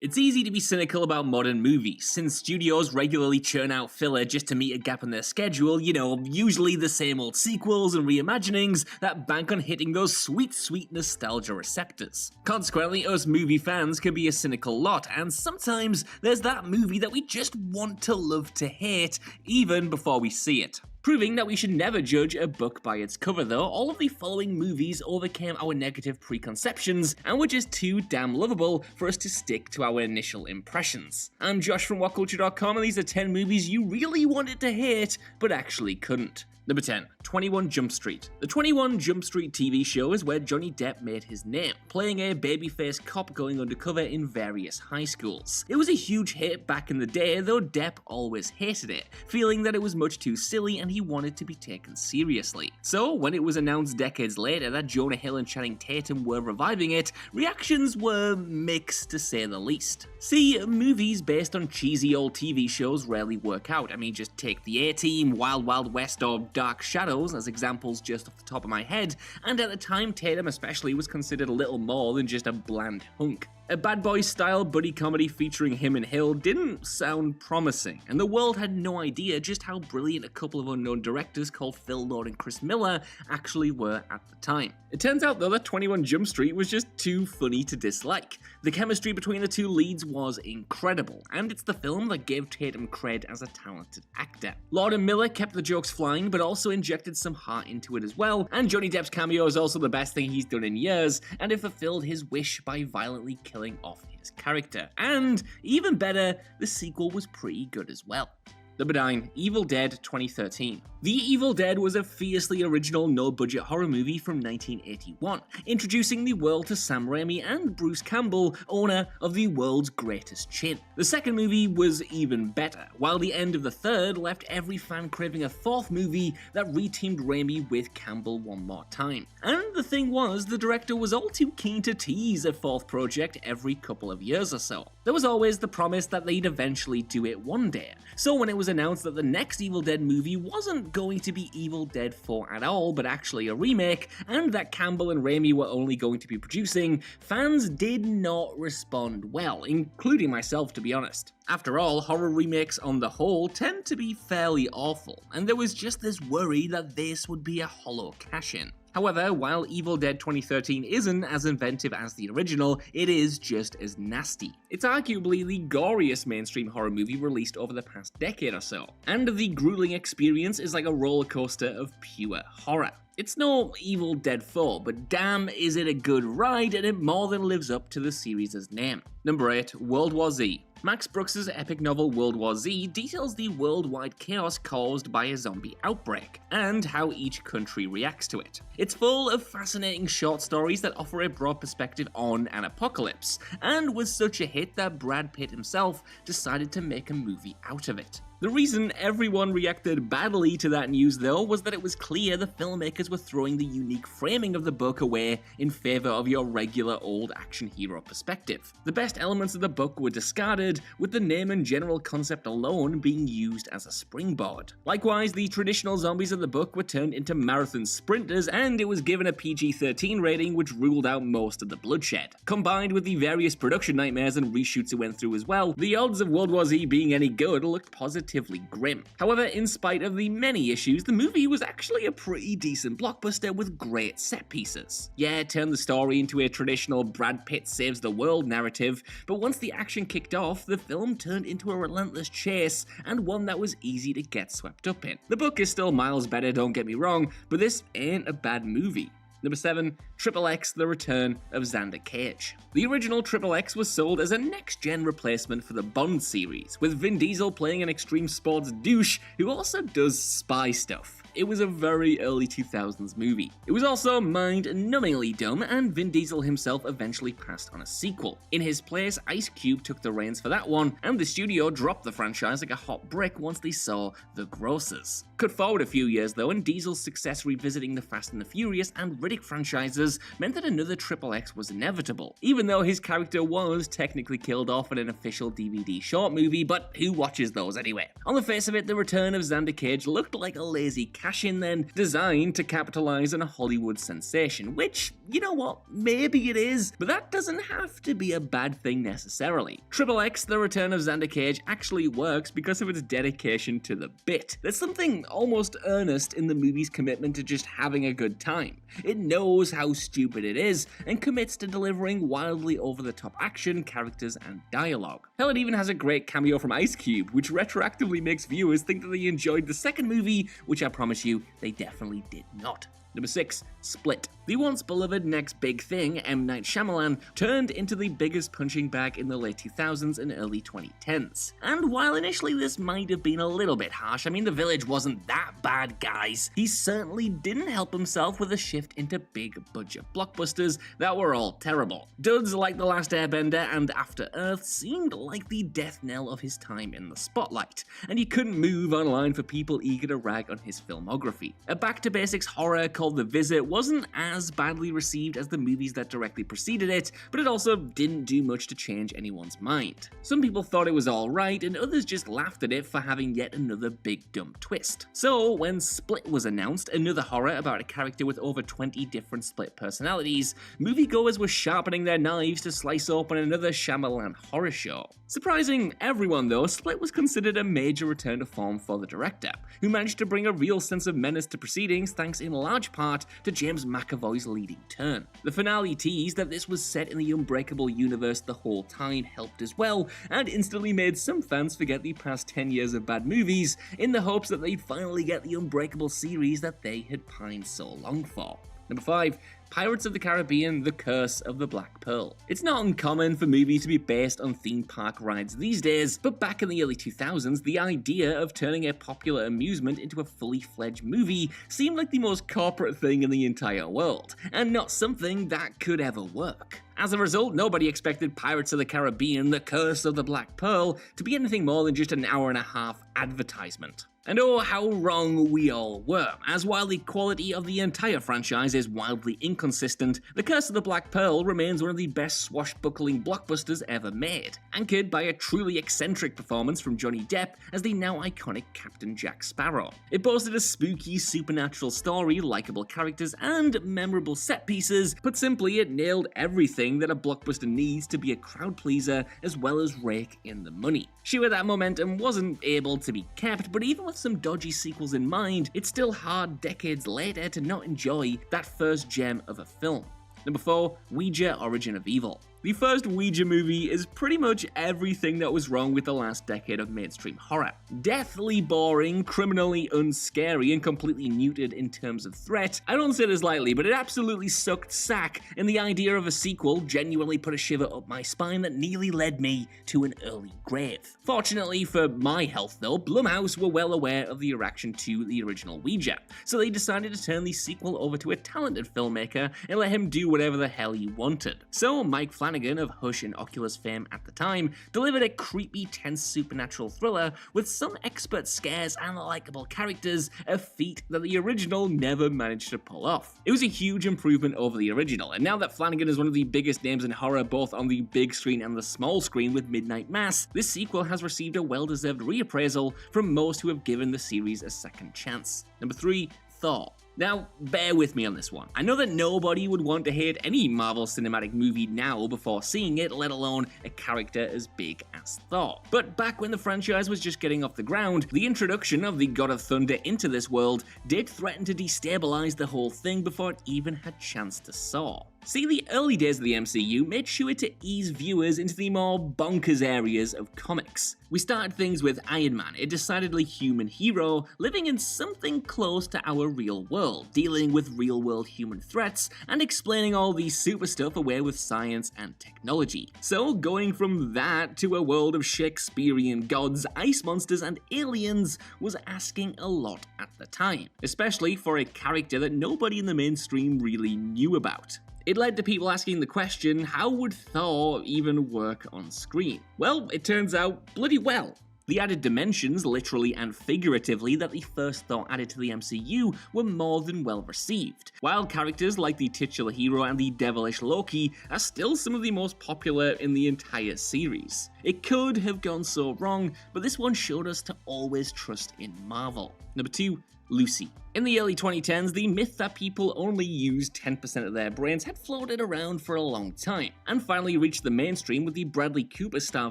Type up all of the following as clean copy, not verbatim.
It's easy to be cynical about modern movies, since studios regularly churn out filler just to meet a gap in their schedule, usually the same old sequels and reimaginings that bank on hitting those sweet nostalgia receptors. Consequently, us movie fans can be a cynical lot, and sometimes there's that movie that we just want to love to hate, even before we see it. Proving that we should never judge a book by its cover though, all of the following movies overcame our negative preconceptions and were just too damn lovable for us to stick to our initial impressions. I'm Josh from WhatCulture.com and these are 10 movies you really wanted to hate, but actually couldn't. Number 10. 21 Jump Street. The 21 Jump Street TV show is where Johnny Depp made his name, playing a babyface cop going undercover in various high schools. It was a huge hit back in the day, though Depp always hated it, feeling that it was much too silly and he wanted to be taken seriously. So, when it was announced decades later that Jonah Hill and Channing Tatum were reviving it, reactions were mixed to say the least. See, movies based on cheesy old TV shows rarely work out. Just take The A-Team, Wild Wild West, or Dark Shadows as examples just off the top of my head, and at the time Tatum especially was considered a little more than just a bland hunk. A Bad Boys-style buddy comedy featuring him and Hill didn't sound promising, and the world had no idea just how brilliant a couple of unknown directors called Phil Lord and Chris Miller actually were at the time. It turns out though that 21 Jump Street was just too funny to dislike. The chemistry between the two leads was incredible, and it's the film that gave Tatum cred as a talented actor. Lord and Miller kept the jokes flying, but also injected some heart into it as well, and Johnny Depp's cameo is also the best thing he's done in years, and it fulfilled his wish by violently killing off his character. And even better, the sequel was pretty good as well. Number 9. Evil Dead 2013. The Evil Dead was a fiercely original no-budget horror movie from 1981, introducing the world to Sam Raimi and Bruce Campbell, owner of the world's greatest chin. The second movie was even better, while the end of the third left every fan craving a fourth movie that reteamed Raimi with Campbell one more time. And the thing was, the director was all too keen to tease a fourth project every couple of years or so. There was always the promise that they'd eventually do it one day, so when it was announced that the next Evil Dead movie wasn't going to be Evil Dead 4 at all, but actually a remake, and that Campbell and Raimi were only going to be producing, fans did not respond well, including myself to be honest. After all, horror remakes on the whole tend to be fairly awful, and there was just this worry that this would be a hollow cash-in. However, while Evil Dead 2013 isn't as inventive as the original, it is just as nasty. It's arguably the goriest mainstream horror movie released over the past decade or so, and the grueling experience is like a roller coaster of pure horror. It's no Evil Dead 4, but damn is it a good ride, and it more than lives up to the series' name. Number 8. World War Z. Max Brooks' epic novel World War Z details the worldwide chaos caused by a zombie outbreak, and how each country reacts to it. It's full of fascinating short stories that offer a broad perspective on an apocalypse, and was such a hit that Brad Pitt himself decided to make a movie out of it. The reason everyone reacted badly to that news though was that it was clear the filmmakers were throwing the unique framing of the book away in favour of your regular old action hero perspective. The best elements of the book were discarded, with the name and general concept alone being used as a springboard. Likewise, the traditional zombies of the book were turned into marathon sprinters, and it was given a PG-13 rating which ruled out most of the bloodshed. Combined with the various production nightmares and reshoots it went through as well, the odds of World War Z being any good looked positively grim. However, in spite of the many issues, the movie was actually a pretty decent blockbuster with great set pieces. Yeah, it turned the story into a traditional Brad Pitt saves the world narrative, but once the action kicked off, the film turned into a relentless chase, and one that was easy to get swept up in. The book is still miles better, don't get me wrong, but this ain't a bad movie. Number 7. Triple X: The Return of Xander Cage. The original Triple X was sold as a next-gen replacement for the Bond series, with Vin Diesel playing an extreme sports douche who also does spy stuff. It was a very early 2000s movie. It was also mind-numbingly dumb, and Vin Diesel himself eventually passed on a sequel. In his place, Ice Cube took the reins for that one, and the studio dropped the franchise like a hot brick once they saw the grosses. Cut forward a few years though, and Diesel's success revisiting the Fast and the Furious and Riddick franchises meant that another XXX was inevitable, even though his character was technically killed off in an official DVD short movie, but who watches those anyway? On the face of it, the return of Xander Cage looked like a lazy cash-in then, designed to capitalize on a Hollywood sensation, which, you know what, maybe it is, but that doesn't have to be a bad thing necessarily. XXX, the return of Xander Cage, actually works because of its dedication to the bit. There's something almost earnest in the movie's commitment to just having a good time. It knows how stupid it is, and commits to delivering wildly over-the-top action, characters, and dialogue. Hell, it even has a great cameo from Ice Cube, which retroactively makes viewers think that they enjoyed the second movie, which I promise you, they definitely did not. Number 6. Split. The once beloved next big thing, M. Night Shyamalan, turned into the biggest punching bag in the late 2000s and early 2010s. And while initially this might have been a little bit harsh, I mean, The Village wasn't that bad, guys, he certainly didn't help himself with a shift into big budget blockbusters that were all terrible. Duds like The Last Airbender and After Earth seemed like the death knell of his time in the spotlight, and you couldn't move online for people eager to rag on his filmography. A back-to-basics horror called The Visit wasn't as badly received as the movies that directly preceded it, but it also didn't do much to change anyone's mind. Some people thought it was alright, and others just laughed at it for having yet another big dumb twist. So when Split was announced, another horror about a character with over 20 different split personalities, moviegoers were sharpening their knives to slice open another Shyamalan horror show. Surprising everyone though, Split was considered a major return to form for the director, who managed to bring a real sense of menace to proceedings thanks in large part to James McAvoy's leading turn. The finale teased that this was set in the Unbreakable universe the whole time helped as well, and instantly made some fans forget the past 10 years of bad movies in the hopes that they'd finally get the Unbreakable series that they had pined so long for. Number 5. Pirates of the Caribbean: The Curse of the Black Pearl. It's not uncommon for movies to be based on theme park rides these days, but back in the early 2000s, the idea of turning a popular amusement into a fully fledged movie seemed like the most corporate thing in the entire world, and not something that could ever work. As a result, nobody expected Pirates of the Caribbean: The Curse of the Black Pearl to be anything more than just an hour-and-a-half advertisement. And oh, how wrong we all were, as while the quality of the entire franchise is wildly inconsistent, The Curse of the Black Pearl remains one of the best swashbuckling blockbusters ever made, anchored by a truly eccentric performance from Johnny Depp as the now iconic Captain Jack Sparrow. It boasted a spooky, supernatural story, likable characters, and memorable set pieces. Put simply, it nailed everything that a blockbuster needs to be a crowd pleaser as well as rake in the money. Sure, that momentum wasn't able to be kept, but even with some dodgy sequels in mind, it's still hard decades later to not enjoy that first gem of a film. Number 4. Ouija: Origin of Evil. The first Ouija movie is pretty much everything that was wrong with the last decade of mainstream horror. Deathly boring, criminally unscary, and completely neutered in terms of threat. I don't say this lightly, but it absolutely sucked sack, and the idea of a sequel genuinely put a shiver up my spine that nearly led me to an early grave. Fortunately for my health though, Blumhouse were well aware of the reaction to the original Ouija, so they decided to turn the sequel over to a talented filmmaker and let him do whatever the hell he wanted. So Mike Flanagan of Hush and Oculus fame at the time, delivered a creepy, tense supernatural thriller with some expert scares and likable characters, a feat that the original never managed to pull off. It was a huge improvement over the original, and now that Flanagan is one of the biggest names in horror both on the big screen and the small screen with Midnight Mass, this sequel has received a well-deserved reappraisal from most who have given the series a second chance. Number 3. Thor. Now, bear with me on this one. I know that nobody would want to hate any Marvel Cinematic movie now before seeing it, let alone a character as big as Thor. But back when the franchise was just getting off the ground, the introduction of the God of Thunder into this world did threaten to destabilize the whole thing before it even had chance to soar. See, the early days of the MCU made sure to ease viewers into the more bonkers areas of comics. We started things with Iron Man, a decidedly human hero, living in something close to our real world, dealing with real-world human threats, and explaining all the super stuff away with science and technology. So going from that to a world of Shakespearean gods, ice monsters, and aliens was asking a lot at the time, especially for a character that nobody in the mainstream really knew about. It led to people asking the question, how would Thor even work on screen? Well, it turns out bloody well. The added dimensions, literally and figuratively, that the first Thor added to the MCU were more than well received, while characters like the titular hero and the devilish Loki are still some of the most popular in the entire series. It could have gone so wrong, but this one showed us to always trust in Marvel. Number 2. Lucy. In the early 2010s, the myth that people only use 10% of their brains had floated around for a long time, and finally reached the mainstream with the Bradley Cooper star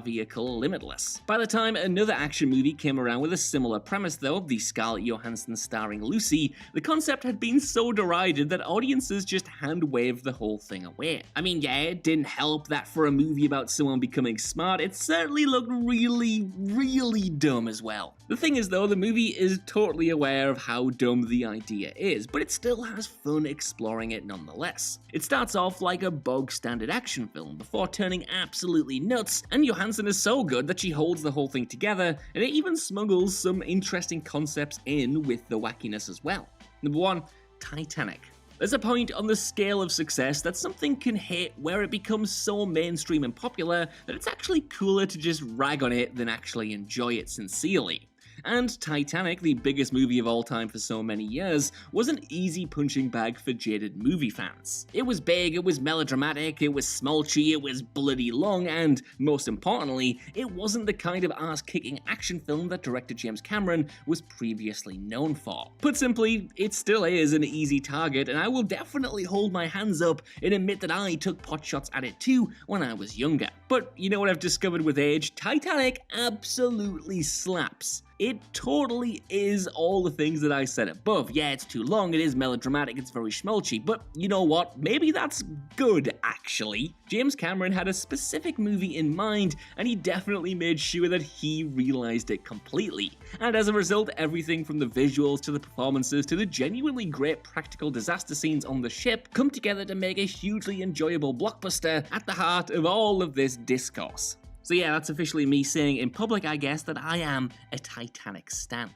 vehicle Limitless. By the time another action movie came around with a similar premise though, the Scarlett Johansson starring Lucy, the concept had been so derided that audiences just hand-waved the whole thing away. I mean, yeah, it didn't help that for a movie about someone becoming smart, it certainly looked really dumb as well. The thing is though, the movie is totally aware of how dumb the idea is, but it still has fun exploring it nonetheless. It starts off like a bog standard action film before turning absolutely nuts, and Johansson is so good that she holds the whole thing together, and it even smuggles some interesting concepts in with the wackiness as well. Number 1. Titanic. There's a point on the scale of success that something can hit where it becomes so mainstream and popular that it's actually cooler to just rag on it than actually enjoy it sincerely. And Titanic, the biggest movie of all time for so many years, was an easy punching bag for jaded movie fans. It was big, it was melodramatic, it was smolchy, it was bloody long, and most importantly, it wasn't the kind of ass-kicking action film that director James Cameron was previously known for. Put simply, it still is an easy target, and I will definitely hold my hands up and admit that I took potshots at it too when I was younger. But you know what I've discovered with age? Titanic absolutely slaps. It totally is all the things that I said above. Yeah, it's too long, it is melodramatic, it's very schmaltzy, but you know what? Maybe that's good, actually. James Cameron had a specific movie in mind, and he definitely made sure that he realized it completely. And as a result, everything from the visuals to the performances to the genuinely great practical disaster scenes on the ship come together to make a hugely enjoyable blockbuster at the heart of all of this discourse. So yeah, that's officially me saying in public, I guess, that I am a Titanic stan.